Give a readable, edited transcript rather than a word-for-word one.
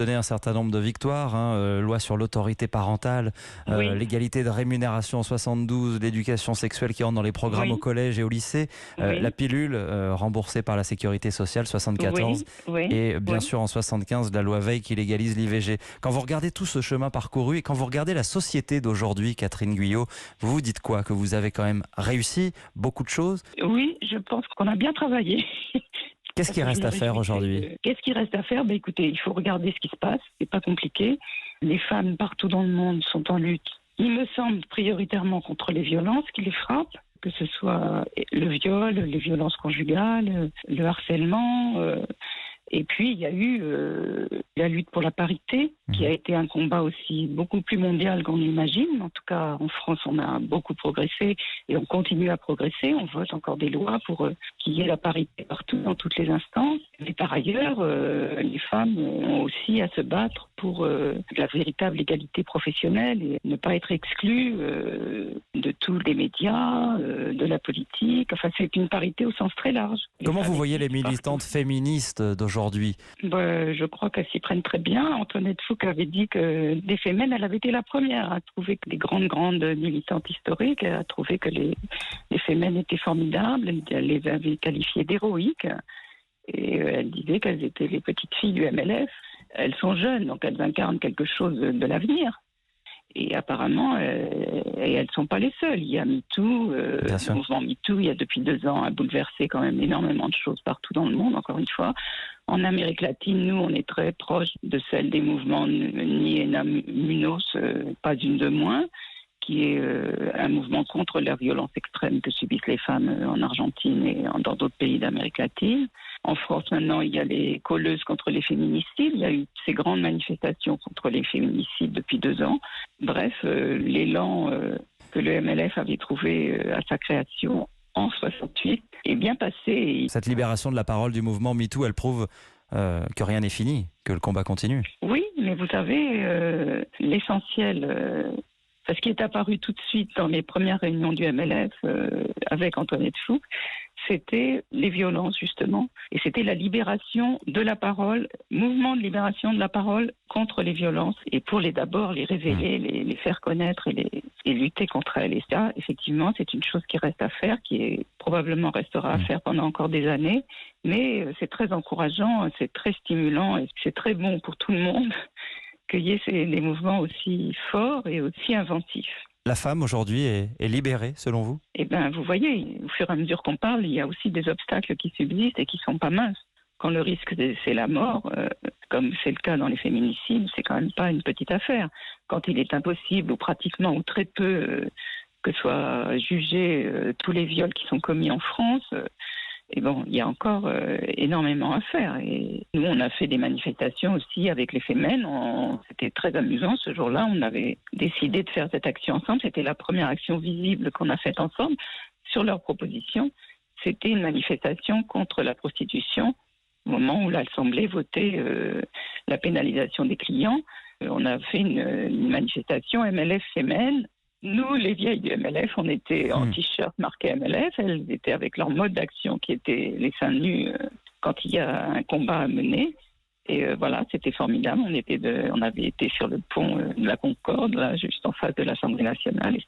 donné un certain nombre de victoires, loi sur l'autorité parentale, Oui, l'égalité de rémunération en 72, l'éducation sexuelle qui entre dans les programmes au oui, collège et au lycée, la oui, pilule remboursée par la sécurité sociale 74 oui, oui, et bien oui. sûr en 75 la loi Veil qui légalise l'IVG. Quand vous regardez tout ce chemin parcouru et quand vous regardez la société d'aujourd'hui, Catherine Guyot, vous vous dites quoi? Que vous avez quand même réussi beaucoup de choses? Oui, je pense qu'on a bien travaillé. Qu'est-ce Parce qui que je reste me à faire réjouissais aujourd'hui? qu'est-ce qui reste à faire? Écoutez, il faut regarder ce qui se passe. C'est pas compliqué. Les femmes partout dans le monde sont en lutte. Il me semble prioritairement contre les violences qui les frappent, que ce soit le viol, les violences conjugales, le harcèlement. Et puis, il y a eu la lutte pour la parité, qui a été un combat aussi beaucoup plus mondial qu'on l'imagine. En tout cas, en France, on a beaucoup progressé et on continue à progresser. On vote encore des lois pour qu'il y ait la parité partout, dans toutes les instances. Mais par ailleurs, les femmes ont aussi à se battre pour la véritable égalité professionnelle et ne pas être exclues de tous les médias, de la politique. Enfin, c'est une parité au sens très large. Les Comment vous femmes voyez les existent partout. militantes féministes d'aujourd'hui? Je crois qu'elles s'y prennent très bien. Antoinette Fouque avait dit que des Femmes, elle avait été la première à trouver que les grandes militantes historiques, a trouvé que les Femmes étaient formidables, elle les avait qualifiées d'héroïques. Et elle disait qu'elles étaient les petites filles du MLF. Elles sont jeunes, donc elles incarnent quelque chose de l'avenir. Et apparemment, et elles ne sont pas les seules. Il y a MeToo, Bien le sûr. mouvement MeToo, il y a depuis 2 ans, a bouleversé quand même énormément de choses partout dans le monde, encore une fois. En Amérique latine, nous, on est très proche de celle des mouvements Ni Ena Munoz, pas une de moins, qui est un mouvement contre la violence extrême que subissent les femmes en Argentine et dans d'autres pays d'Amérique latine. En France, maintenant, il y a les colleuses contre les féminicides. Il y a eu ces grandes manifestations contre les féminicides depuis 2 ans. Bref, l'élan que le MLF avait trouvé à sa création en 68 est bien passé. Cette libération de la parole du mouvement MeToo, elle prouve que rien n'est fini, que le combat continue. Oui, mais vous savez, l'essentiel, ce qui est apparu tout de suite dans les premières réunions du MLF avec Antoinette Fouque, c'était les violences justement, et c'était la libération de la parole, mouvement de libération de la parole contre les violences, et pour d'abord les révéler, les faire connaître et lutter contre elles. Et ça, effectivement, c'est une chose qui reste à faire, probablement restera à faire pendant encore des années, mais c'est très encourageant, c'est très stimulant, et c'est très bon pour tout le monde qu'il y ait des mouvements aussi forts et aussi inventifs. La femme aujourd'hui est libérée, selon vous? Eh bien, vous voyez, au fur et à mesure qu'on parle, il y a aussi des obstacles qui subsistent et qui ne sont pas minces. Quand le risque, c'est la mort, comme c'est le cas dans les féminicides, c'est quand même pas une petite affaire. Quand il est impossible, ou pratiquement, ou très peu, que soient jugés tous les viols qui sont commis en France, et bon, il y a encore énormément à faire. Et nous, on a fait des manifestations aussi avec les Femmes. C'était très amusant. Ce jour-là, on avait décidé de faire cette action ensemble. C'était la première action visible qu'on a faite ensemble sur leur proposition. C'était une manifestation contre la prostitution au moment où l'Assemblée votait la pénalisation des clients. On a fait une manifestation MLF Femmes. Nous, les vieilles du MLF, on était en t-shirt marqué MLF. Elles étaient avec leur mode d'action qui était les seins nus quand il y a un combat à mener. Et voilà, c'était formidable. On avait été sur le pont de la Concorde, là, juste en face de l'Assemblée nationale. Et